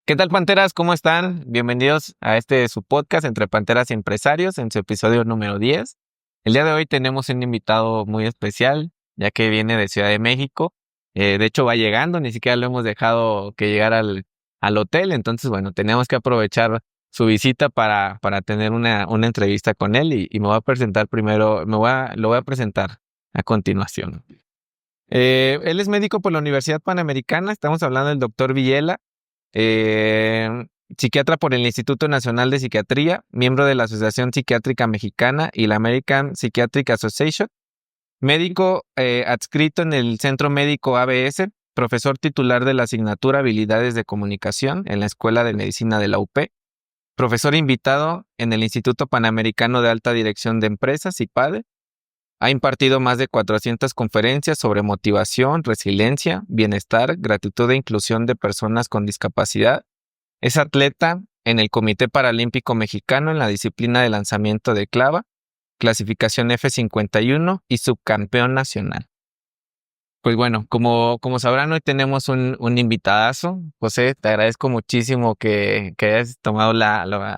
¿Qué tal, Panteras? ¿Cómo están? Bienvenidos a su podcast Entre Panteras y Empresarios, en su episodio número 10. El día de hoy tenemos un invitado muy especial, ya que viene de Ciudad de México. De hecho, va llegando, ni siquiera lo hemos dejado que llegara al hotel. Entonces, bueno, tenemos que aprovechar su visita para tener una entrevista con él y me voy a presentar primero, lo voy a presentar a continuación. Él es médico por la Universidad Panamericana. Estamos hablando del doctor Villela. Psiquiatra por el Instituto Nacional de Psiquiatría, miembro de la Asociación Psiquiátrica Mexicana y la American Psychiatric Association, médico adscrito en el Centro Médico ABS, profesor titular de la asignatura Habilidades de Comunicación en la Escuela de Medicina de la UP, profesor invitado en el Instituto Panamericano de Alta Dirección de Empresas, IPADE. Ha impartido más de 400 conferencias sobre motivación, resiliencia, bienestar, gratitud e inclusión de personas con discapacidad. Es atleta en el Comité Paralímpico Mexicano en la disciplina de lanzamiento de clava, clasificación F51 y subcampeón nacional. Pues bueno, como sabrán, hoy tenemos un invitadazo. José, te agradezco muchísimo que hayas tomado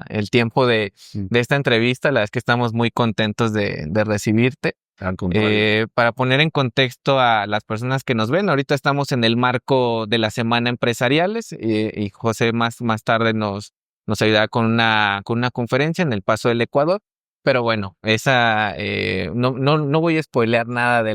el tiempo de esta entrevista. La verdad es que estamos muy contentos de recibirte. Para poner en contexto a las personas que nos ven, ahorita estamos en el marco de la Semana Empresariales y José más tarde nos ayudará con una conferencia en El Paso del Ecuador. Pero bueno, no voy a spoilear nada de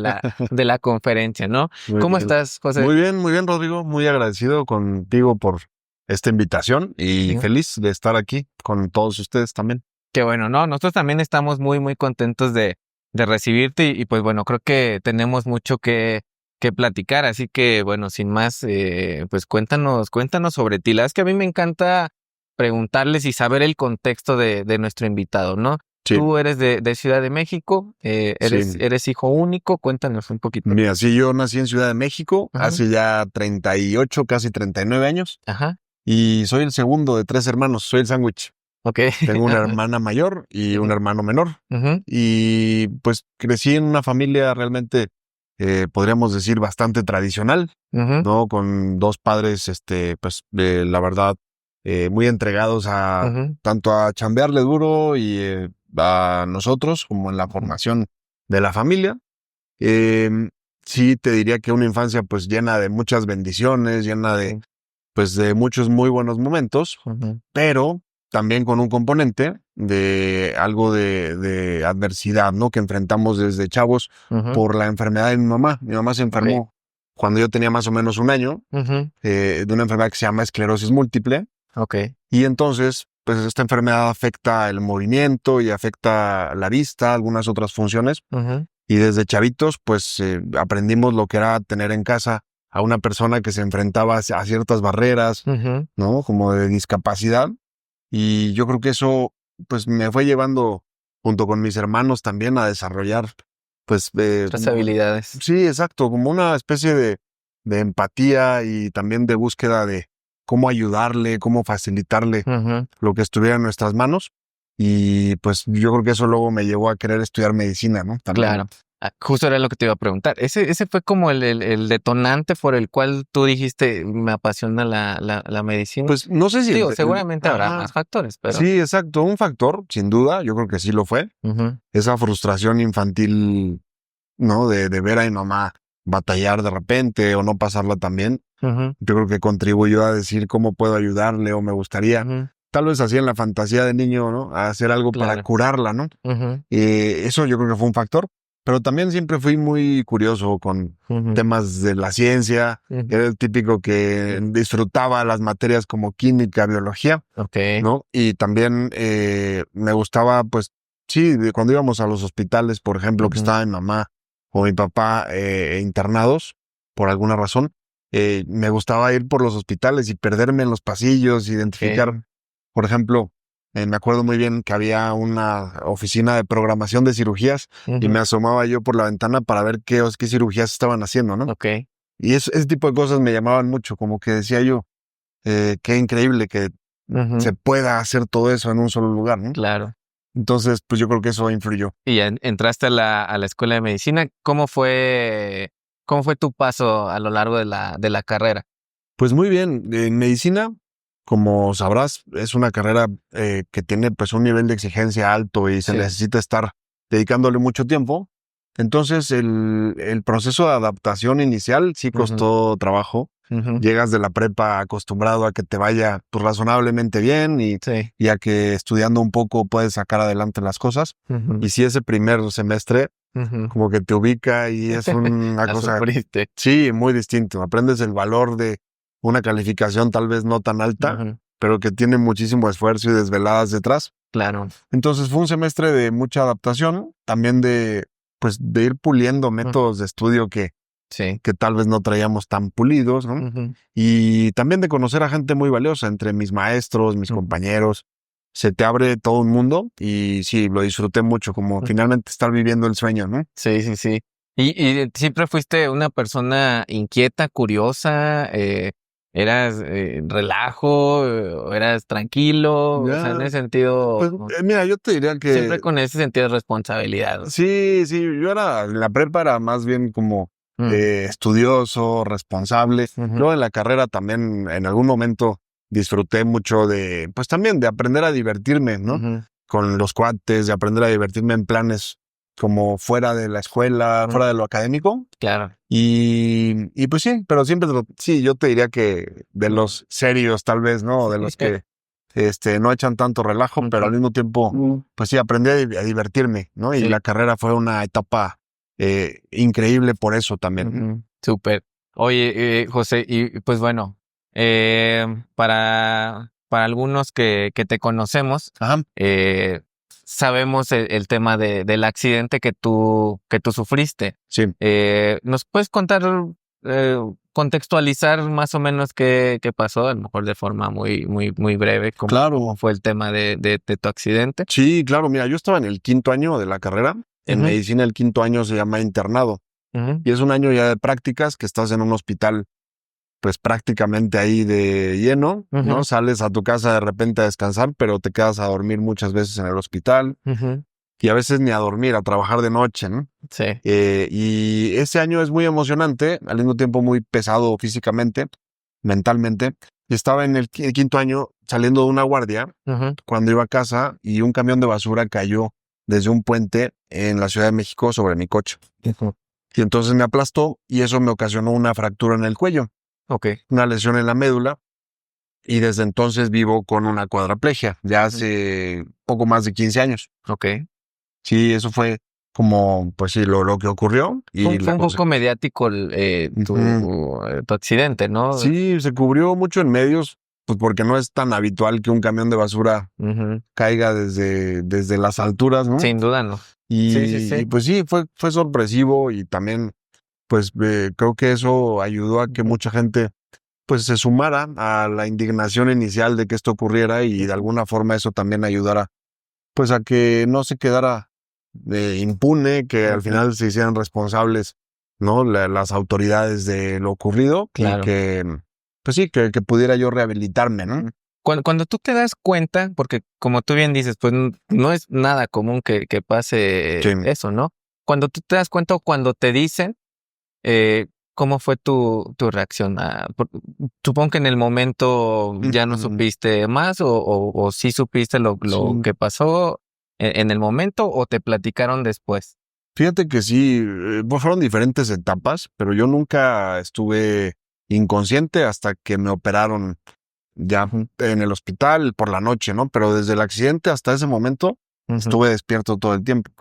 la conferencia, ¿no? ¿Cómo estás, José? Muy bien, Rodrigo. Muy agradecido contigo por esta invitación y feliz de estar aquí con todos ustedes también. Qué bueno, ¿no? Nosotros también estamos muy contentos de recibirte y pues bueno, creo que tenemos mucho que platicar, así que bueno, sin más, pues cuéntanos sobre ti. La verdad es que a mí me encanta preguntarles y saber el contexto de nuestro invitado, ¿no? Sí. Tú eres de Ciudad de México, eres hijo único, cuéntanos un poquito. Mira, sí, yo nací en Ciudad de México hace ya 38, casi 39 años. Ajá. Y soy el segundo de 3 hermanos, soy el sándwich. Okay. Tengo una hermana mayor y un hermano menor. Y pues crecí en una familia realmente, podríamos decir, bastante tradicional, ¿no? Con 2 padres, pues, la verdad, muy entregados tanto a chambearle duro y a nosotros, como en la formación de la familia. Sí, te diría que una infancia pues llena de muchas bendiciones, llena de, pues, de muchos muy buenos momentos, pero también con un componente de algo de adversidad, ¿no? Que enfrentamos desde chavos por la enfermedad de mi mamá. Mi mamá se enfermó cuando yo tenía más o menos 1 año de una enfermedad que se llama esclerosis múltiple. Y entonces, pues esta enfermedad afecta el movimiento y afecta la vista, algunas otras funciones. Y desde chavitos, pues aprendimos lo que era tener en casa a una persona que se enfrentaba a ciertas barreras, ¿no? Como de discapacidad. Y yo creo que eso, pues, me fue llevando, junto con mis hermanos también, a desarrollar, pues... otras habilidades. Sí, exacto, como una especie de empatía y también de búsqueda de cómo ayudarle, cómo facilitarle lo que estuviera en nuestras manos. Y pues yo creo que eso luego me llevó a querer estudiar medicina, ¿no? También. Claro. Justo era lo que te iba a preguntar. Ese fue como el detonante por el cual tú dijiste, me apasiona la medicina. Pues no sé si... Digo, seguramente habrá más factores, pero... Sí, exacto. Un factor, sin duda, yo creo que sí lo fue. Esa frustración infantil, ¿no? De ver a mi mamá batallar de repente o no pasarla tan bien. Yo creo que contribuyó a decir cómo puedo ayudarle o me gustaría... Tal vez así en la fantasía de niño, ¿no? A hacer algo para curarla, ¿no? Eso yo creo que fue un factor. Pero también siempre fui muy curioso con temas de la ciencia. Era el típico que disfrutaba las materias como química, biología, ¿no? Y también me gustaba, pues, sí, cuando íbamos a los hospitales, por ejemplo, que estaba mi mamá o mi papá internados, por alguna razón, me gustaba ir por los hospitales y perderme en los pasillos, identificar, por ejemplo... me acuerdo muy bien que había una oficina de programación de cirugías y me asomaba yo por la ventana para ver qué cirugías estaban haciendo, ¿no? Y ese tipo de cosas me llamaban mucho, como que decía yo, qué increíble que se pueda hacer todo eso en un solo lugar, ¿no? Claro. Entonces, pues yo creo que eso influyó. Y entraste a la escuela de medicina. ¿Cómo fue tu paso a lo largo de la carrera? Pues muy bien. En medicina como sabrás, es una carrera que tiene pues un nivel de exigencia alto y se necesita estar dedicándole mucho tiempo. Entonces el proceso de adaptación inicial sí costó trabajo. Llegas de la prepa acostumbrado a que te vaya pues, razonablemente bien y a que estudiando un poco puedes sacar adelante las cosas. Y si ese primer semestre como que te ubica y es una cosa... Sufriste. Sí, muy distinto. Aprendes el valor de una calificación tal vez no tan alta, pero que tiene muchísimo esfuerzo y desveladas detrás. Claro. Entonces fue un semestre de mucha adaptación, también de ir puliendo métodos de estudio que tal vez no traíamos tan pulidos, ¿no? Y también de conocer a gente muy valiosa, entre mis maestros, mis compañeros. Se te abre todo un mundo y sí, lo disfruté mucho, como finalmente estar viviendo el sueño, ¿no? Sí. ¿Y siempre fuiste una persona inquieta, curiosa? ¿Eras relajo? ¿Eras tranquilo? O sea, en ese sentido... Pues, mira, yo te diría que... Siempre con ese sentido de responsabilidad, ¿no? Sí, yo en la prepa era más bien como estudioso, responsable. Luego en la carrera también en algún momento disfruté mucho pues también de aprender a divertirme, ¿no? Con los cuates, de aprender a divertirme en planes como fuera de la escuela, fuera de lo académico. Claro. Y pues sí, pero siempre, yo te diría que de los serios tal vez, ¿no? De los que no echan tanto relajo, pero al mismo tiempo, pues sí, aprendí a divertirme, ¿no? Y la carrera fue una etapa increíble por eso también. Súper. Oye, José, y pues bueno, para algunos que te conocemos, sabemos el tema del accidente que tú sufriste. Sí. ¿Nos puedes contar, contextualizar más o menos qué pasó? A lo mejor de forma muy breve. ¿Cómo fue el tema de tu accidente? Sí, claro. Mira, yo estaba en el 5º año de la carrera. En medicina el 5º año se llama internado. Y es un año ya de prácticas que estás en un hospital pues prácticamente ahí de lleno, ¿no? Sales a tu casa de repente a descansar, pero te quedas a dormir muchas veces en el hospital y a veces ni a dormir, a trabajar de noche, ¿no? Sí. Y ese año es muy emocionante, al mismo tiempo muy pesado físicamente, mentalmente. Estaba en el 5º año saliendo de una guardia cuando iba a casa y un camión de basura cayó desde un puente en la Ciudad de México sobre mi coche. Y entonces me aplastó y eso me ocasionó una fractura en el cuello. Una lesión en la médula y desde entonces vivo con una cuadraplegia, ya hace poco más de 15 años. Sí, eso fue como, pues sí, lo que ocurrió. Y fue un poco mediático tu accidente, ¿no? Sí, se cubrió mucho en medios, pues porque no es tan habitual que un camión de basura caiga desde las alturas, ¿no? Sin duda, no. Y pues sí, fue sorpresivo y también pues creo que eso ayudó a que mucha gente pues se sumara a la indignación inicial de que esto ocurriera y de alguna forma eso también ayudara pues a que no se quedara impune, que al final se hicieran responsables, ¿no? Las autoridades de lo ocurrido. Claro. Y que pues sí, que pudiera yo rehabilitarme, ¿no? Cuando tú te das cuenta, porque como tú bien dices, pues no es nada común que pase eso, ¿no? Cuando tú te das cuenta o cuando te dicen, ¿cómo fue tu reacción? Supongo que en el momento ya no supiste más o sí supiste lo que pasó en el momento o te platicaron después. Fíjate que sí, fueron diferentes etapas, pero yo nunca estuve inconsciente hasta que me operaron ya en el hospital por la noche, ¿no? Pero desde el accidente hasta ese momento estuve despierto todo el tiempo.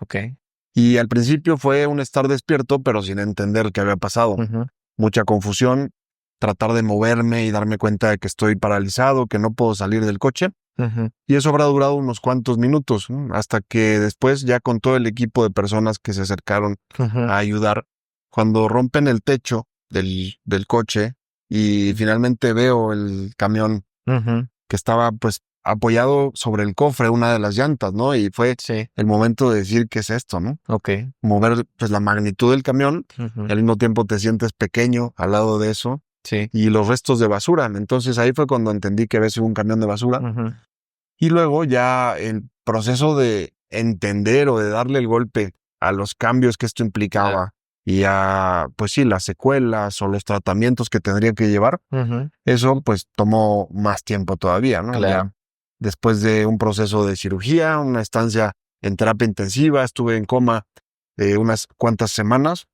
Y al principio fue un estar despierto, pero sin entender qué había pasado. Mucha confusión, tratar de moverme y darme cuenta de que estoy paralizado, que no puedo salir del coche. Y eso habrá durado unos cuantos minutos, ¿no? Hasta que después, ya con todo el equipo de personas que se acercaron a ayudar, cuando rompen el techo del coche y finalmente veo el camión que estaba pues apoyado sobre el cofre, una de las llantas, ¿no? Y fue el momento de decir qué es esto, ¿no? Mover pues la magnitud del camión y al mismo tiempo te sientes pequeño al lado de eso. Y los restos de basura. Entonces ahí fue cuando entendí que había sido un camión de basura. Y luego ya el proceso de entender o de darle el golpe a los cambios que esto implicaba y a, pues sí, las secuelas o los tratamientos que tendría que llevar, eso pues tomó más tiempo todavía, ¿no? Claro. Ya después de un proceso de cirugía, una estancia en terapia intensiva, estuve en coma unas cuantas semanas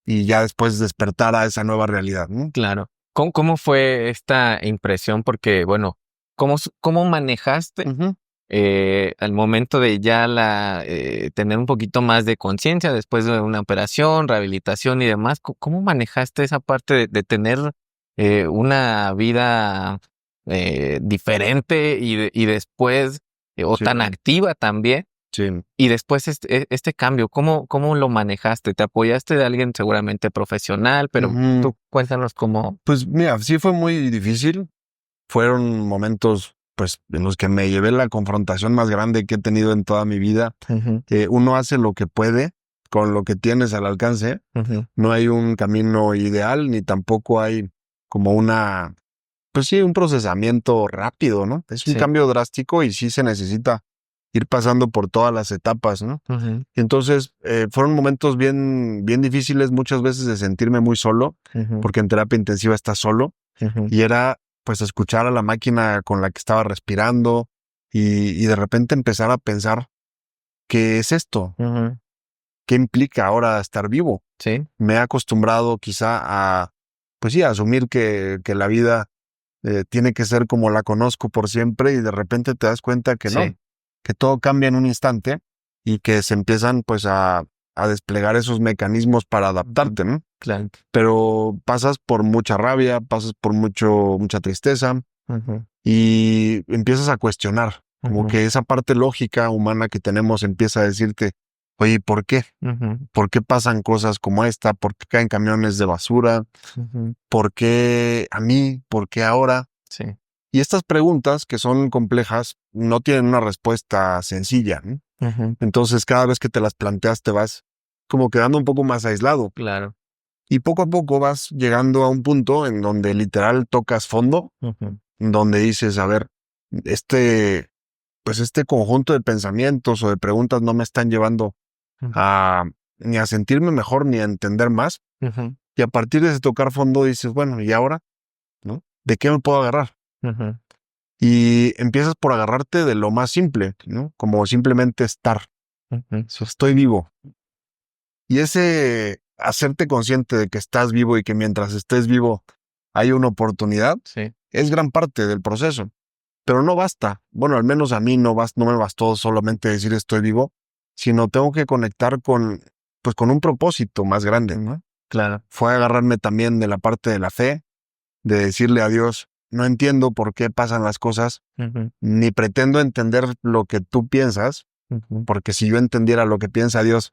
y ya después despertar a esa nueva realidad, ¿no? Claro. ¿Cómo fue esta impresión? Porque, bueno, ¿cómo manejaste al momento de ya tener un poquito más de conciencia después de una operación, rehabilitación y demás? ¿Cómo manejaste esa parte de tener una vida diferente y después, o Sí. tan activa también? Sí. Y después este cambio, ¿cómo lo manejaste? ¿Te apoyaste de alguien seguramente profesional? Pero tú cuéntanos cómo. Pues mira, sí fue muy difícil. Fueron momentos, pues, en los que me llevé la confrontación más grande que he tenido en toda mi vida. Uno hace lo que puede con lo que tienes al alcance. No hay un camino ideal, ni tampoco hay como pues sí, un procesamiento rápido, ¿no? Es un cambio drástico y sí se necesita ir pasando por todas las etapas, ¿no? Y entonces fueron momentos bien, bien difíciles muchas veces de sentirme muy solo, porque en terapia intensiva estás solo, y era pues escuchar a la máquina con la que estaba respirando y de repente empezar a pensar, ¿qué es esto? ¿Qué implica ahora estar vivo? Sí. Me he acostumbrado quizá a, pues sí, a asumir que la vida tiene que ser como la conozco por siempre y de repente te das cuenta que no, que todo cambia en un instante y que se empiezan pues a desplegar esos mecanismos para adaptarte, ¿no? Claro. Pero pasas por mucha rabia, pasas por mucha tristeza y empiezas a cuestionar, como que esa parte lógica humana que tenemos empieza a decirte, oye, ¿por qué? ¿Por qué pasan cosas como esta? ¿Por qué caen camiones de basura? ¿Por qué a mí? ¿Por qué ahora? Sí. Y estas preguntas, que son complejas, no tienen una respuesta sencilla, ¿no? Entonces, cada vez que te las planteas, te vas como quedando un poco más aislado. Claro. Y poco a poco vas llegando a un punto en donde literal tocas fondo, donde dices, a ver, pues este conjunto de pensamientos o de preguntas no me están llevando ni a sentirme mejor ni a entender más. Y a partir de ese tocar fondo dices, bueno, ¿y ahora? ¿No? ¿De qué me puedo agarrar? Y empiezas por agarrarte de lo más simple, ¿no? Como simplemente estar. Estoy vivo. Y ese hacerte consciente de que estás vivo y que mientras estés vivo hay una oportunidad, es gran parte del proceso. Pero no basta. Bueno, al menos a mí no me bastó solamente decir estoy vivo, sino tengo que conectar con un propósito más grande, ¿no? Claro. Fue agarrarme también de la parte de la fe, de decirle a Dios, no entiendo por qué pasan las cosas, ni pretendo entender lo que tú piensas, porque si yo entendiera lo que piensa Dios,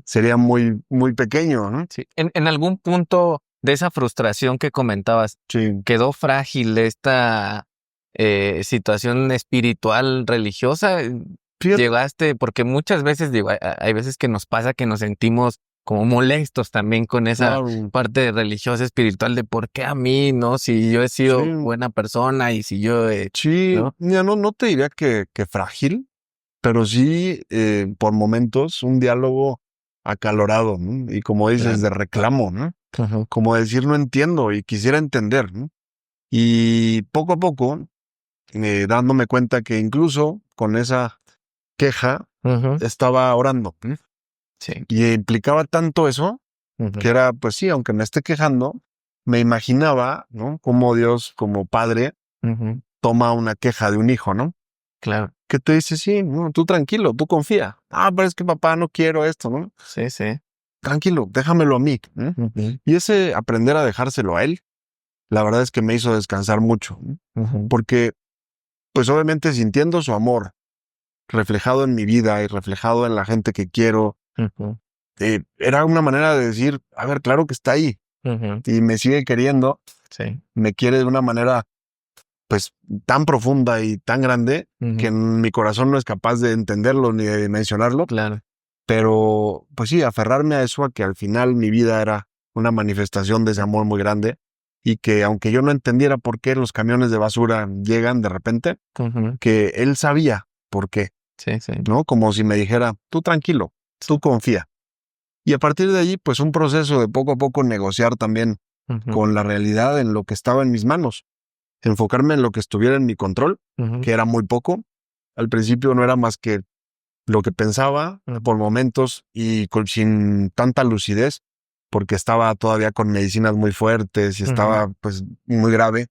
sería muy, muy pequeño, ¿no? Sí. En algún punto de esa frustración que comentabas, ¿quedó frágil esta situación espiritual, religiosa? Llegaste, porque muchas veces, digo, hay veces que nos pasa que nos sentimos como molestos también con esa parte religiosa, espiritual, de por qué a mí, ¿no? Si yo he sido buena persona y si yo... ¿no? Mira, no te diría que frágil, pero sí por momentos un diálogo acalorado, ¿no? Y como dices, de reclamo, ¿no? Como decir no entiendo y quisiera entender, ¿no? Y poco a poco, dándome cuenta que incluso con esa queja estaba orando, ¿no? Y implicaba tanto eso que era, pues sí, aunque me esté quejando, me imaginaba, ¿no? Como Dios, como padre, toma una queja de un hijo, ¿no? Claro. Que te dice, sí, no, tú tranquilo, tú confía. Pero es que papá, no quiero esto, ¿no? Sí. Tranquilo, déjamelo a mí. Y ese aprender a dejárselo a él, la verdad es que me hizo descansar mucho. Porque, pues obviamente sintiendo su amor reflejado en mi vida y reflejado en la gente que quiero, era una manera de decir, a ver, claro que está ahí. Y me sigue queriendo. Me quiere de una manera pues tan profunda y tan grande que mi corazón no es capaz de entenderlo ni de mencionarlo. Claro. Pero, pues sí, aferrarme a eso, a que al final mi vida era una manifestación de ese amor muy grande y que aunque yo no entendiera por qué los camiones de basura llegan de repente, que él sabía por qué, ¿no? Como si me dijera, tú tranquilo, tú confía. Y a partir de allí, pues un proceso de poco a poco negociar también con la realidad en lo que estaba en mis manos. Enfocarme en lo que estuviera en mi control, que era muy poco. Al principio no era más que lo que pensaba por momentos y sin tanta lucidez, porque estaba todavía con medicinas muy fuertes y estaba pues muy grave.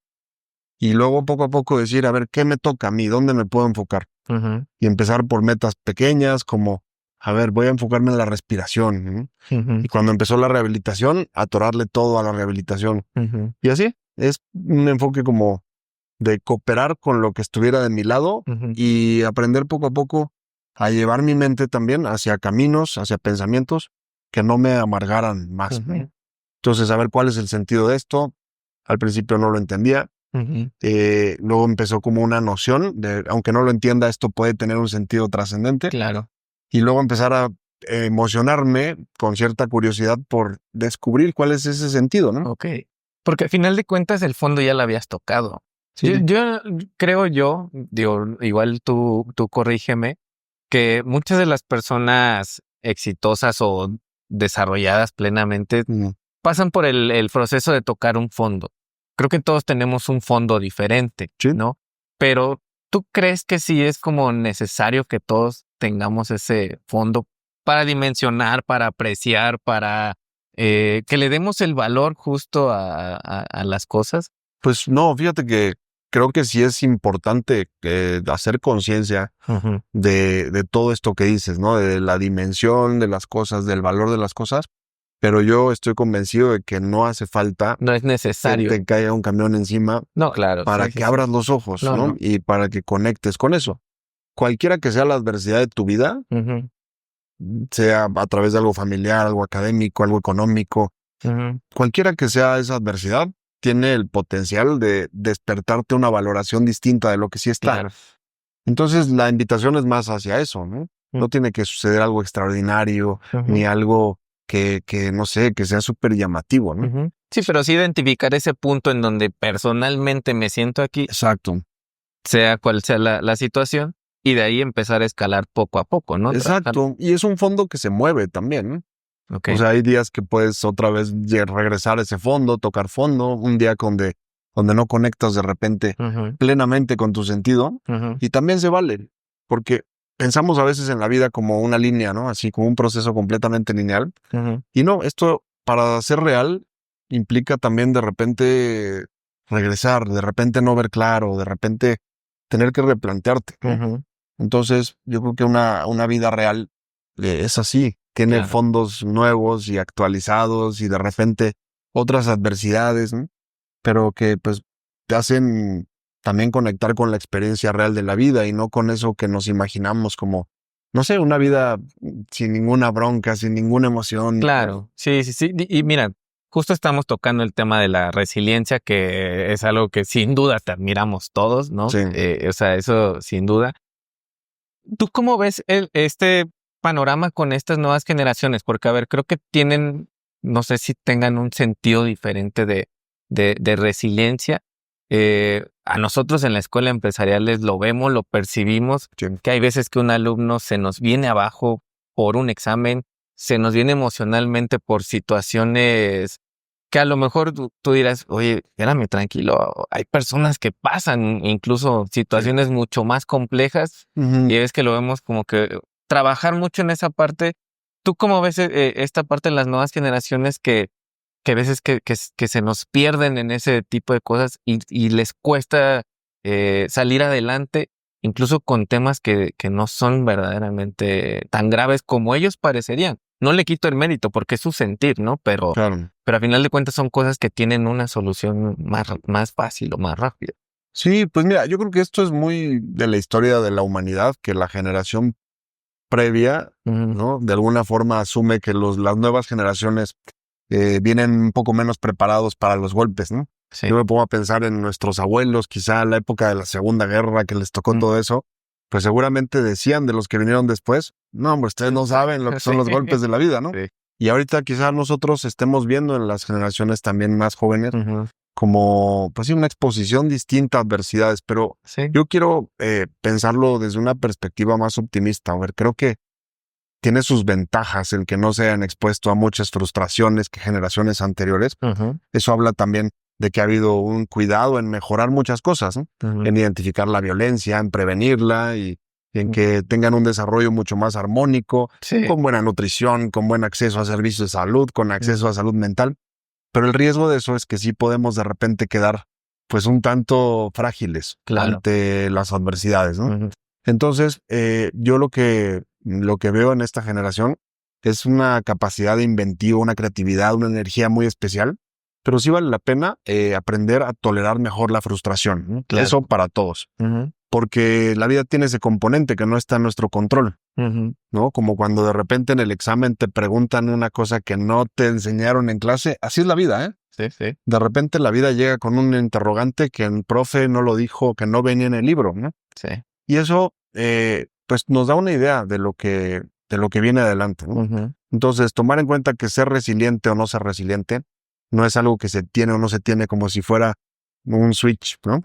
Y luego poco a poco decir, a ver, ¿qué me toca a mí? ¿Dónde me puedo enfocar? Y empezar por metas pequeñas como, a ver, voy a enfocarme en la respiración. Y cuando empezó la rehabilitación, atorarle todo a la rehabilitación. Y así, es un enfoque como de cooperar con lo que estuviera de mi lado y aprender poco a poco a llevar mi mente también hacia caminos, hacia pensamientos que no me amargaran más. Entonces, saber cuál es el sentido de esto. Al principio no lo entendía. Luego empezó como una noción de, aunque no lo entienda, esto puede tener un sentido trascendente. Claro. Y luego empezar a emocionarme con cierta curiosidad por descubrir cuál es ese sentido, ¿no? Ok. Porque al final de cuentas el fondo ya lo habías tocado. Sí. Yo creo digo, igual tú corrígeme, que muchas de las personas exitosas o desarrolladas plenamente pasan por el proceso de tocar un fondo. Creo que todos tenemos un fondo diferente, Sí. ¿no? Pero ¿tú crees que sí es como necesario que todos tengamos ese fondo para dimensionar, para apreciar, para que le demos el valor justo a las cosas? Pues no, fíjate que creo que sí es importante hacer conciencia de todo esto que dices, ¿no? De la dimensión de las cosas, del valor de las cosas. Pero yo estoy convencido de que no hace falta No es necesario. que te caiga un camión encima No, claro. para que abras los ojos, ¿no? Y para que conectes con eso. Cualquiera que sea la adversidad de tu vida, sea a través de algo familiar, algo académico, algo económico, cualquiera que sea esa adversidad, tiene el potencial de despertarte una valoración distinta de lo que sí está. Claro. Entonces, la invitación es más hacia eso, ¿no? No tiene que suceder algo extraordinario, ni algo que no sé, que sea súper llamativo, ¿no? Sí, pero sí identificar ese punto en donde personalmente me siento aquí. Exacto. Sea cual sea la situación, y de ahí empezar a escalar poco a poco, ¿no? Exacto. Y es un fondo que se mueve también, ¿no? Okay. O sea, hay días que puedes otra vez regresar a ese fondo, tocar fondo, un día donde no conectas de repente plenamente con tu sentido, y también se vale, porque pensamos a veces en la vida como una línea, ¿no? Así como un proceso completamente lineal. Y no, esto para ser real implica también de repente regresar, de repente no ver claro, de repente tener que replantearte, ¿no? Entonces, yo creo que una vida real es así, tiene fondos nuevos y actualizados y de repente otras adversidades, ¿no? Pero que pues te hacen también conectar con la experiencia real de la vida y no con eso que nos imaginamos como, no sé, una vida sin ninguna bronca, sin ninguna emoción. Claro, sí. Y mira, justo estamos tocando el tema de la resiliencia, que es algo que sin duda te admiramos todos, ¿no? Sí. O sea, eso sin duda. ¿Tú cómo ves este panorama con estas nuevas generaciones? Porque, a ver, creo que tienen, no sé si tengan un sentido diferente de resiliencia. A nosotros en la escuela empresariales lo vemos, lo percibimos, que hay veces que un alumno se nos viene abajo por un examen, se nos viene emocionalmente por situaciones que a lo mejor tú dirás, oye, espérame, tranquilo, hay personas que pasan incluso situaciones mucho más complejas y es que lo vemos como que trabajar mucho en esa parte. ¿Tú cómo ves esta parte en las nuevas generaciones que a veces que se nos pierden en ese tipo de cosas y les cuesta salir adelante, incluso con temas que no son verdaderamente tan graves como ellos parecerían? No le quito el mérito porque es su sentir, ¿no? Pero a final de cuentas son cosas que tienen una solución más fácil o más rápida. Sí, pues mira, yo creo que esto es muy de la historia de la humanidad, que la generación previa, ¿no? De alguna forma asume que las nuevas generaciones vienen un poco menos preparados para los golpes, ¿no? Sí. Yo me pongo a pensar en nuestros abuelos, quizá en la época de la Segunda Guerra que les tocó todo eso, pues seguramente decían de los que vinieron después, no, hombre, ustedes no saben lo que son los golpes de la vida, ¿no? Sí. Y ahorita quizá nosotros estemos viendo en las generaciones también más jóvenes como, pues sí, una exposición distinta a adversidades, pero yo quiero pensarlo desde una perspectiva más optimista. A ver, creo que tiene sus ventajas el que no se hayan expuesto a muchas frustraciones que generaciones anteriores. Eso habla también de que ha habido un cuidado en mejorar muchas cosas, ¿no? En identificar la violencia, en prevenirla y en que tengan un desarrollo mucho más armónico, con buena nutrición, con buen acceso a servicios de salud, con acceso a salud mental. Pero el riesgo de eso es que sí podemos de repente quedar pues un tanto frágiles ante las adversidades, ¿no? Entonces, yo lo que veo en esta generación es una capacidad de inventivo, una creatividad, una energía muy especial, pero sí vale la pena aprender a tolerar mejor la frustración, ¿no? Eso para todos. Porque la vida tiene ese componente que no está en nuestro control, ¿no? Como cuando de repente en el examen te preguntan una cosa que no te enseñaron en clase. Así es la vida, ¿eh? Sí. De repente la vida llega con un interrogante que el profe no lo dijo, que no venía en el libro, ¿no? Sí. Y eso, pues nos da una idea de lo que viene adelante, ¿no? Entonces, tomar en cuenta que ser resiliente o no ser resiliente no es algo que se tiene o no se tiene como si fuera un switch, ¿no?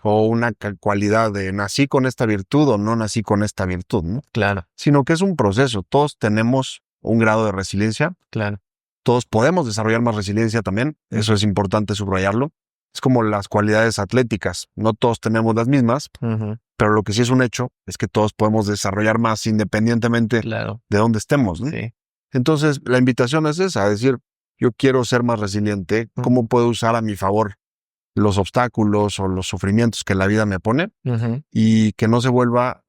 O una cualidad de nací con esta virtud o no nací con esta virtud, ¿no? Claro. Sino que es un proceso. Todos tenemos un grado de resiliencia. Claro. Todos podemos desarrollar más resiliencia también. Eso es importante subrayarlo. Es como las cualidades atléticas. No todos tenemos las mismas, pero lo que sí es un hecho es que todos podemos desarrollar más independientemente de dónde estemos, ¿no? Sí. Entonces, la invitación es esa, es decir, yo quiero ser más resiliente. ¿Cómo puedo usar a mi favor los obstáculos o los sufrimientos que la vida me pone y que no se vuelva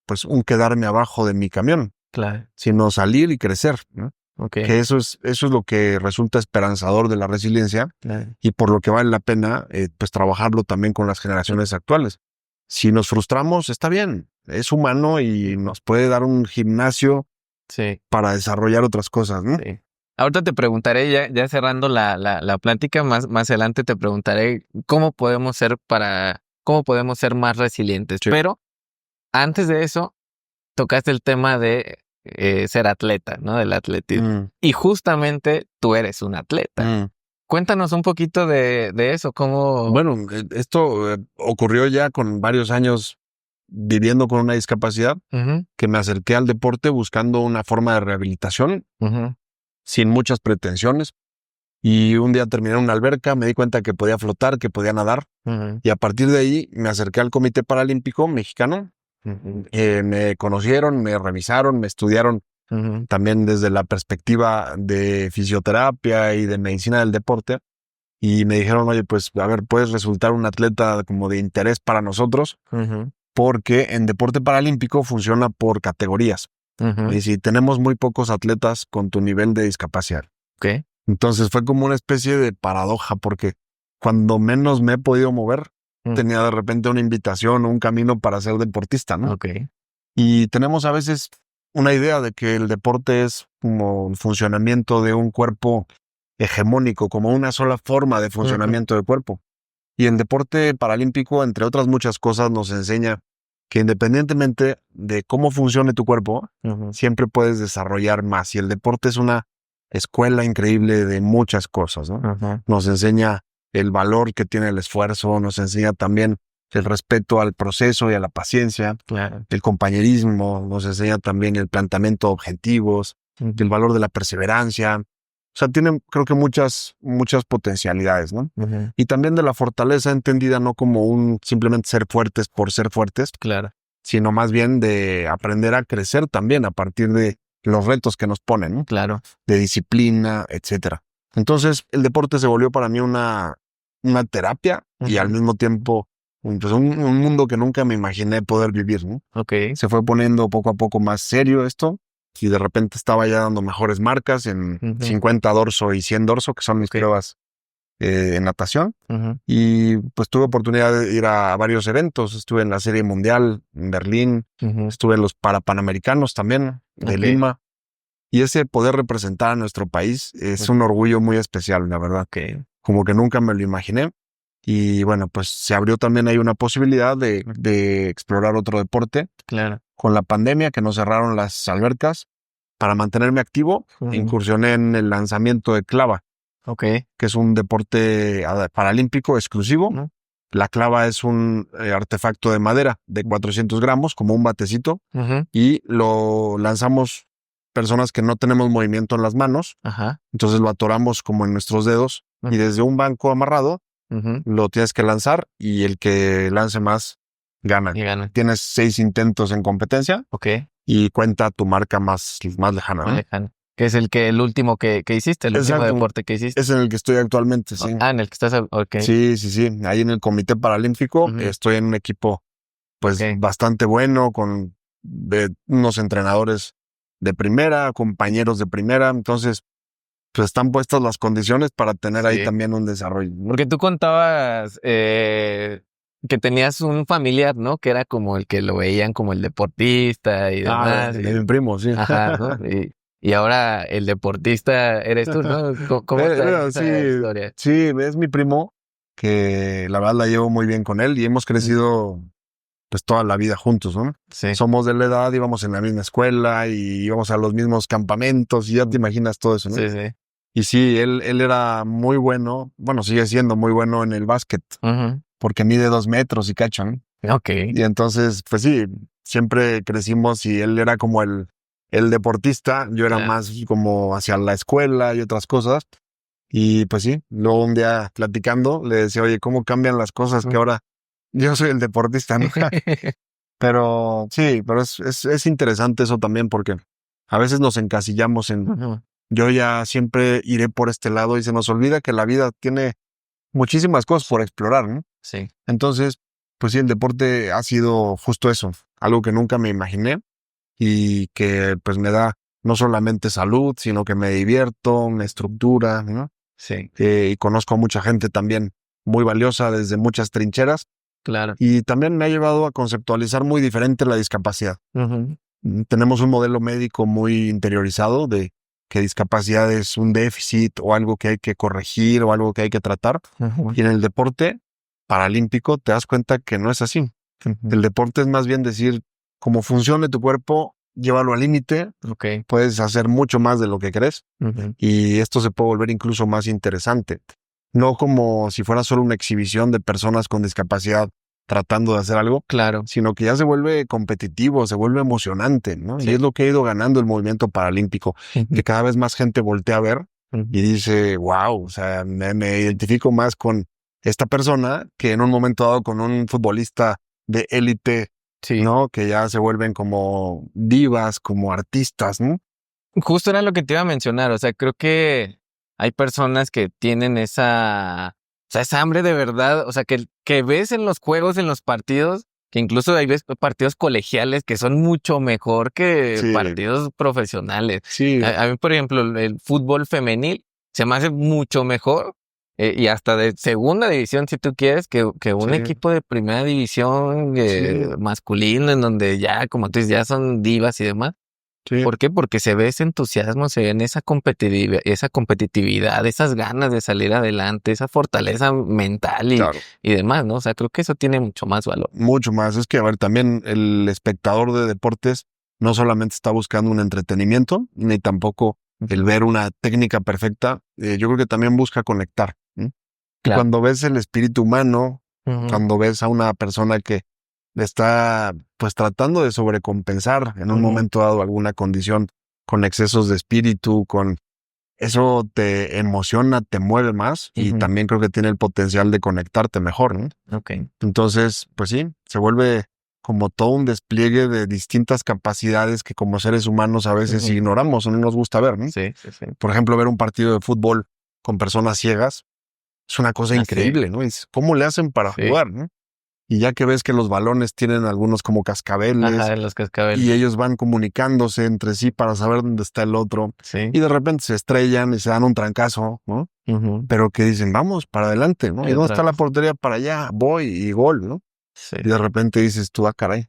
pues un quedarme abajo de mi camión, sino salir y crecer, ¿no? Que eso es lo que resulta esperanzador de la resiliencia y por lo que vale la pena pues trabajarlo también con las generaciones actuales. Si nos frustramos, está bien, es humano y nos puede dar un gimnasio para desarrollar otras cosas, ¿no? Sí. Ahorita te preguntaré, ya cerrando la plática, más adelante te preguntaré cómo podemos ser más resilientes. Sí. Pero antes de eso, tocaste el tema de ser atleta, ¿no? Del atletismo. Y justamente tú eres un atleta. Cuéntanos un poquito de eso, cómo... Bueno, esto ocurrió ya con varios años viviendo con una discapacidad, que me acerqué al deporte buscando una forma de rehabilitación, sin muchas pretensiones. Y un día terminé en una alberca, me di cuenta que podía flotar, que podía nadar. Y a partir de ahí me acerqué al Comité Paralímpico Mexicano. Me conocieron, me revisaron, me estudiaron también desde la perspectiva de fisioterapia y de medicina del deporte. Y me dijeron, oye, pues a ver, puedes resultar un atleta como de interés para nosotros, porque en deporte paralímpico funciona por categorías. Y si tenemos muy pocos atletas con tu nivel de discapacidad. Entonces fue como una especie de paradoja, porque cuando menos me he podido mover, tenía de repente una invitación o un camino para ser deportista, ¿no? Y tenemos a veces una idea de que el deporte es como el funcionamiento de un cuerpo hegemónico, como una sola forma de funcionamiento del cuerpo. Y el deporte paralímpico, entre otras muchas cosas, nos enseña que independientemente de cómo funcione tu cuerpo, siempre puedes desarrollar más. Y el deporte es una escuela increíble de muchas cosas, ¿no? Nos enseña el valor que tiene el esfuerzo, nos enseña también el respeto al proceso y a la paciencia, el compañerismo, nos enseña también el planteamiento de objetivos, el valor de la perseverancia. O sea, tiene creo que muchas potencialidades, ¿no? Y también de la fortaleza entendida no como simplemente ser fuertes por ser fuertes, sino más bien de aprender a crecer también a partir de los retos que nos ponen, ¿no? De disciplina, etcétera. Entonces, el deporte se volvió para mí una terapia y al mismo tiempo pues un mundo que nunca me imaginé poder vivir, ¿no? Se fue poniendo poco a poco más serio esto y de repente estaba ya dando mejores marcas en 50 dorso y 100 dorso, que son mis pruebas en natación. Y pues tuve oportunidad de ir a varios eventos. Estuve en la Serie Mundial en Berlín, estuve en los Panamericanos también de Lima. Y ese poder representar a nuestro país es un orgullo muy especial, la verdad. Como que nunca me lo imaginé. Y bueno, pues se abrió también ahí una posibilidad de explorar otro deporte. Con la pandemia, que nos cerraron las albercas, para mantenerme activo, incursioné en el lanzamiento de clava, que es un deporte paralímpico exclusivo. La clava es un artefacto de madera de 400 gramos, como un batecito, y lo lanzamos personas que no tenemos movimiento en las manos. Ajá. Entonces lo atoramos como en nuestros dedos y desde un banco amarrado lo tienes que lanzar y el que lance más gana. Tienes 6 intentos en competencia. Ok. Y cuenta tu marca más lejana, ¿no? Más lejana. Que es el último que hiciste, el último deporte que hiciste. Es en el que estoy actualmente, sí. En el que estás, ok. Sí. Ahí en el Comité Paralímpico estoy en un equipo, pues, bastante bueno, con unos entrenadores de primera, compañeros de primera. Entonces, pues, están puestas las condiciones para tener ahí también un desarrollo, ¿no? Porque tú contabas que tenías un familiar, ¿no? Que era como el que lo veían como el deportista y demás. De mi primo, sí. Ajá, ¿no? Y ahora el deportista eres tú, ¿no? ¿Cómo está esa historia? Sí, es mi primo, que la verdad la llevo muy bien con él y hemos crecido pues toda la vida juntos, ¿no? Sí. Somos de la edad, íbamos en la misma escuela y íbamos a los mismos campamentos y ya te imaginas todo eso, ¿no? Sí, sí. Y sí, él era muy bueno, bueno, sigue siendo muy bueno en el básquet, porque mide 2 metros y cacha, ¿no? Ok. Y entonces, pues sí, siempre crecimos y él era como el deportista, yo era más como hacia la escuela y otras cosas. Y pues sí, luego un día platicando le decía, oye, ¿cómo cambian las cosas que ahora yo soy el deportista, ¿no? Pero sí, pero es interesante eso también porque a veces nos encasillamos en yo ya siempre iré por este lado y se nos olvida que la vida tiene muchísimas cosas por explorar, ¿no? Sí. Entonces, pues sí, el deporte ha sido justo eso, algo que nunca me imaginé y que pues me da no solamente salud, sino que me divierto, me estructura, ¿no? Sí. Y conozco a mucha gente también muy valiosa desde muchas trincheras. Claro. Y también me ha llevado a conceptualizar muy diferente la discapacidad. Tenemos un modelo médico muy interiorizado de que discapacidad es un déficit o algo que hay que corregir o algo que hay que tratar. Y en el deporte paralímpico te das cuenta que no es así. El deporte es más bien decir, cómo funcione tu cuerpo, llévalo al límite, puedes hacer mucho más de lo que crees y esto se puede volver incluso más interesante. No como si fuera solo una exhibición de personas con discapacidad tratando de hacer algo, sino que ya se vuelve competitivo, se vuelve emocionante, ¿no? Sí. Y es lo que ha ido ganando el movimiento paralímpico, que cada vez más gente voltea a ver y dice, wow, o sea, me identifico más con esta persona que en un momento dado con un futbolista de élite, ¿no? Que ya se vuelven como divas, como artistas, ¿no? Justo era lo que te iba a mencionar, o sea, creo que hay personas que tienen esa hambre de verdad, o sea, que ves en los juegos, en los partidos, que incluso hay partidos colegiales que son mucho mejor que partidos profesionales. Sí. A mí, por ejemplo, el fútbol femenil se me hace mucho mejor y hasta de segunda división, si tú quieres, que un equipo de primera división masculino, en donde ya, como tú dices, ya son divas y demás. Sí. ¿Por qué? Porque se ve ese entusiasmo, se ve en esa competitividad, esas ganas de salir adelante, esa fortaleza mental y demás, ¿no? O sea, creo que eso tiene mucho más valor. Mucho más. Es que, a ver, también el espectador de deportes no solamente está buscando un entretenimiento, ni tampoco el ver una técnica perfecta. Yo creo que también busca conectar. Claro. Cuando ves el espíritu humano, cuando ves a una persona que está pues tratando de sobrecompensar en un momento dado alguna condición con excesos de espíritu, con eso te emociona, te mueve más y también creo que tiene el potencial de conectarte mejor, ¿no? Entonces, pues sí, se vuelve como todo un despliegue de distintas capacidades que como seres humanos a veces ignoramos o no nos gusta ver, ¿no? Sí. Por ejemplo, ver un partido de fútbol con personas ciegas es una cosa increíble, ¿no? ¿Cómo le hacen para jugar, no? Y ya que ves que los balones tienen algunos como cascabeles, los cascabeles, y ellos van comunicándose entre sí para saber dónde está el otro, y de repente se estrellan y se dan un trancazo, ¿no? Pero que dicen, vamos, para adelante, ¿no? ¿Y dónde está la portería? Para allá, voy y gol, ¿no? Sí. Y de repente dices tú, caray,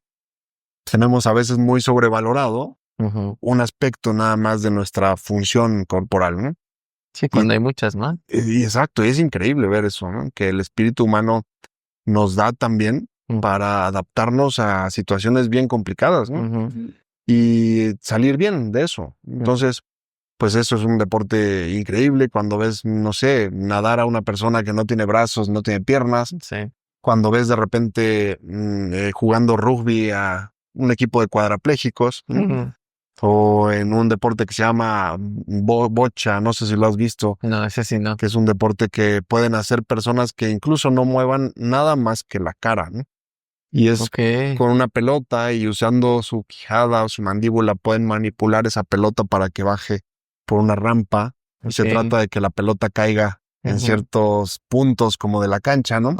tenemos a veces muy sobrevalorado un aspecto nada más de nuestra función corporal, ¿no? Sí, cuando hay muchas más. Y exacto, es increíble ver eso, ¿no? Que el espíritu humano nos da también para adaptarnos a situaciones bien complicadas, ¿no? Y salir bien de eso. Entonces, pues eso es un deporte increíble. Cuando ves, no sé, nadar a una persona que no tiene brazos, no tiene piernas. Sí. Cuando ves de repente jugando rugby a un equipo de cuadraplégicos. o en un deporte que se llama bocha, no sé si lo has visto. No, ese sí no. Que es un deporte que pueden hacer personas que incluso no muevan nada más que la cara, ¿no? Y es con una pelota y usando su quijada o su mandíbula pueden manipular esa pelota para que baje por una rampa. Y se trata de que la pelota caiga en ciertos puntos como de la cancha, ¿no?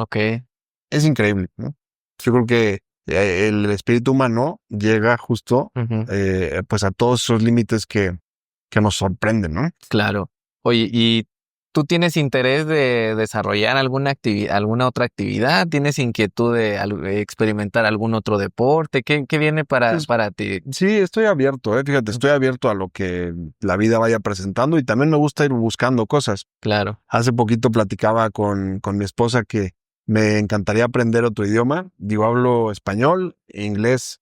Es increíble, ¿no? Yo creo que el espíritu humano llega justo pues a todos esos límites que nos sorprenden, ¿no? Claro. Oye, ¿y tú tienes interés de desarrollar alguna otra actividad? ¿Tienes inquietud de experimentar algún otro deporte? ¿Qué viene para ti? Sí, estoy abierto, fíjate, estoy abierto a lo que la vida vaya presentando y también me gusta ir buscando cosas. Claro. Hace poquito platicaba con mi esposa que me encantaría aprender otro idioma. Digo, hablo español, inglés,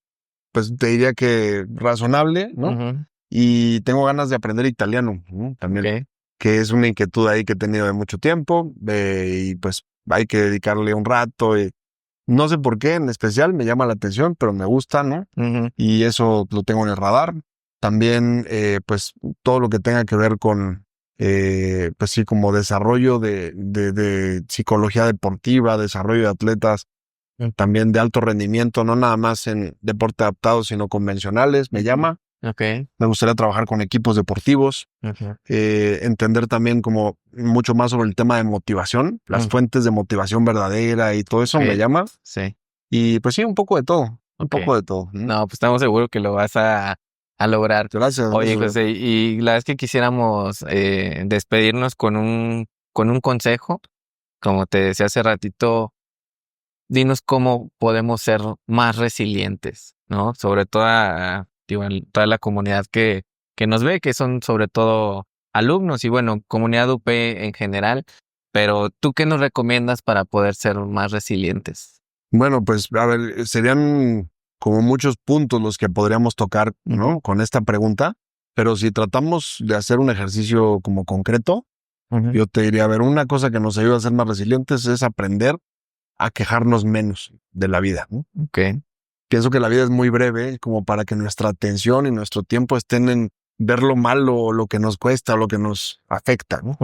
pues te diría que razonable, ¿no? Y tengo ganas de aprender italiano, ¿no? También, que es una inquietud ahí que he tenido de mucho tiempo y pues hay que dedicarle un rato y no sé por qué en especial me llama la atención, pero me gusta, ¿no? Y eso lo tengo en el radar. También, pues todo lo que tenga que ver con, pues sí, como desarrollo de psicología deportiva, desarrollo de atletas, también de alto rendimiento, no nada más en deporte adaptado, sino convencionales, me llama. Me gustaría trabajar con equipos deportivos, entender también como mucho más sobre el tema de motivación, las fuentes de motivación verdadera y todo eso me llama. Sí. Y pues sí, un poco de todo, un poco de todo. No, pues estamos seguros que lo vas a lograr. Gracias. Oye, José, y la vez que quisiéramos despedirnos con un consejo, como te decía hace ratito, dinos cómo podemos ser más resilientes, ¿no? Sobre toda la comunidad que nos ve, que son sobre todo alumnos y bueno, comunidad UP en general, pero ¿tú qué nos recomiendas para poder ser más resilientes? Bueno, pues a ver, serían como muchos puntos los que podríamos tocar, ¿no? Con esta pregunta, pero si tratamos de hacer un ejercicio como concreto, yo te diría, a ver, una cosa que nos ayuda a ser más resilientes es aprender a quejarnos menos de la vida, ¿no? Pienso que la vida es muy breve como para que nuestra atención y nuestro tiempo estén en ver lo malo, lo que nos cuesta, lo que nos afecta, ¿no?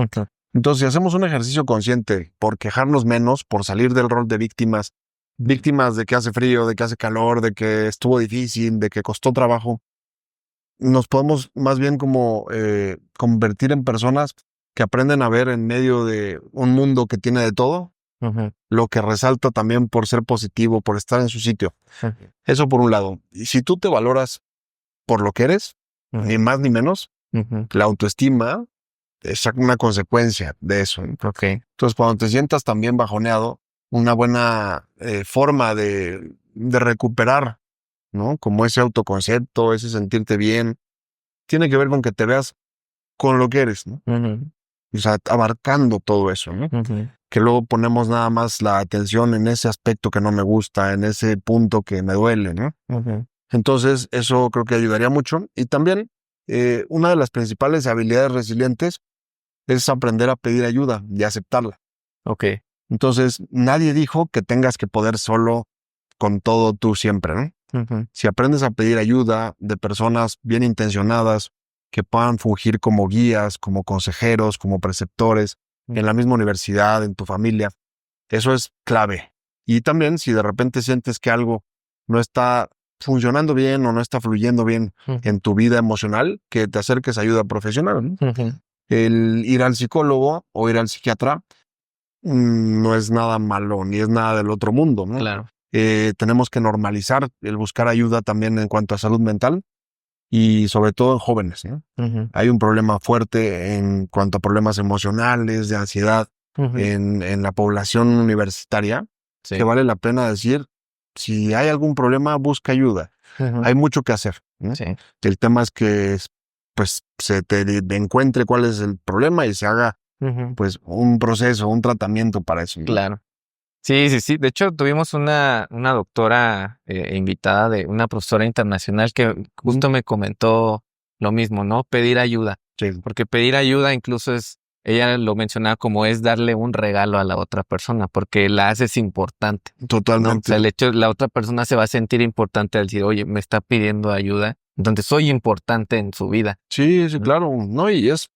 Entonces, si hacemos un ejercicio consciente por quejarnos menos, por salir del rol de víctimas de que hace frío, de que hace calor, de que estuvo difícil, de que costó trabajo, nos podemos más bien como convertir en personas que aprenden a ver en medio de un mundo que tiene de todo, lo que resalta también por ser positivo, por estar en su sitio. Eso por un lado. Y si tú te valoras por lo que eres, ni más ni menos, la autoestima es una consecuencia de eso. Entonces, cuando te sientas también bajoneado, una buena forma de recuperar, ¿no? Como ese autoconcepto, ese sentirte bien, tiene que ver con que te veas con lo que eres, ¿no? O sea, abarcando todo eso, ¿no? Que luego ponemos nada más la atención en ese aspecto que no me gusta, en ese punto que me duele, ¿no? Entonces, eso creo que ayudaría mucho. Y también, una de las principales habilidades resilientes es aprender a pedir ayuda y aceptarla. Entonces, nadie dijo que tengas que poder solo con todo tú siempre, ¿no? Si aprendes a pedir ayuda de personas bien intencionadas, que puedan fungir como guías, como consejeros, como preceptores, en la misma universidad, en tu familia, eso es clave. Y también, si de repente sientes que algo no está funcionando bien o no está fluyendo bien en tu vida emocional, que te acerques a ayuda profesional, ¿no? El ir al psicólogo o ir al psiquiatra no es nada malo, ni es nada del otro mundo, ¿no? Claro. Tenemos que normalizar el buscar ayuda también en cuanto a salud mental y sobre todo en jóvenes, ¿no? Hay un problema fuerte en cuanto a problemas emocionales, de ansiedad, en la población universitaria, que vale la pena decir, si hay algún problema, busca ayuda. Hay mucho que hacer, ¿no? El tema es que pues se te encuentre cuál es el problema y se haga pues un proceso, un tratamiento para eso, ¿no? Claro. Sí. De hecho, tuvimos una doctora invitada de una profesora internacional que justo me comentó lo mismo, ¿no? Pedir ayuda. Porque pedir ayuda incluso ella lo mencionaba como es darle un regalo a la otra persona, porque la haces importante. Totalmente. ¿no? O sea, el hecho, la otra persona se va a sentir importante al decir, oye, me está pidiendo ayuda Entonces soy importante en su vida. Sí, claro, ¿no? Y es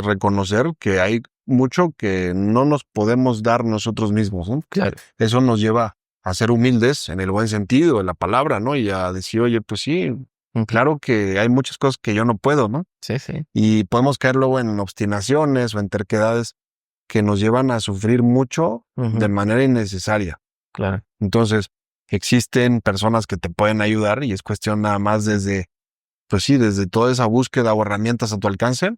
reconocer que hay mucho que no nos podemos dar nosotros mismos, ¿no? Claro. Eso nos lleva a ser humildes en el buen sentido de la palabra, ¿no? Y a decir, oye, pues sí, claro que hay muchas cosas que yo no puedo, ¿no? Sí, sí. Y podemos caer luego en obstinaciones o en terquedades que nos llevan a sufrir mucho de manera innecesaria. Claro. Entonces, existen personas que te pueden ayudar y es cuestión nada más desde toda esa búsqueda o herramientas a tu alcance,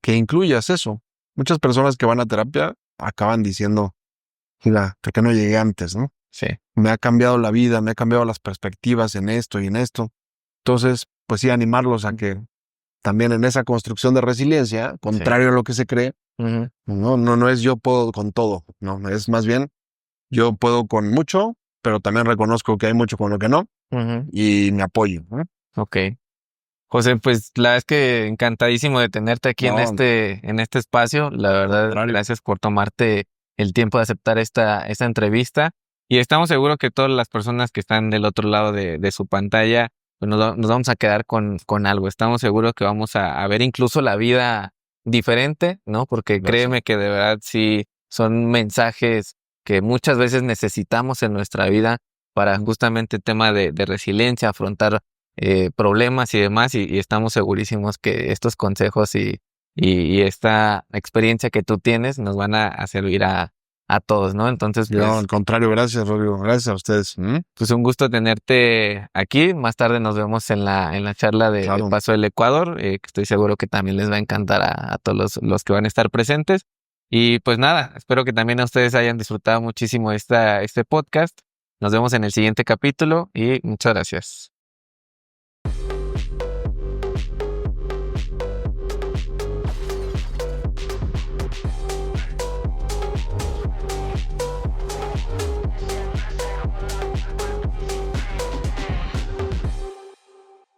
que incluyas eso. Muchas personas que van a terapia acaban diciendo, mira, ¿por qué no llegué antes, no? Sí. Me ha cambiado la vida, me ha cambiado las perspectivas en esto y en esto. Entonces, pues sí, animarlos a que también en esa construcción de resiliencia, contrario a lo que se cree, no es yo puedo con todo, no, es más bien yo puedo con mucho, pero también reconozco que hay mucho con lo que no, y me apoyo, ¿no? Ok. José, pues la verdad es que encantadísimo de tenerte aquí en este espacio. La verdad, gracias por tomarte el tiempo de aceptar esta entrevista. Y estamos seguros que todas las personas que están del otro lado de su pantalla, pues nos vamos a quedar con algo. Estamos seguros que vamos a ver incluso la vida diferente, ¿no? Porque créeme que de verdad sí son mensajes que muchas veces necesitamos en nuestra vida para justamente el tema de resiliencia, afrontar problemas y demás, y estamos segurísimos que estos consejos y esta experiencia que tú tienes nos van a servir a todos, ¿no? Entonces, pues, al contrario, gracias, Rodrigo, gracias a ustedes. Pues un gusto tenerte aquí. Más tarde nos vemos en la charla de Paso del Ecuador, que estoy seguro que también les va a encantar a todos los que van a estar presentes. Y pues nada, espero que también a ustedes hayan disfrutado muchísimo este podcast. Nos vemos en el siguiente capítulo y muchas gracias.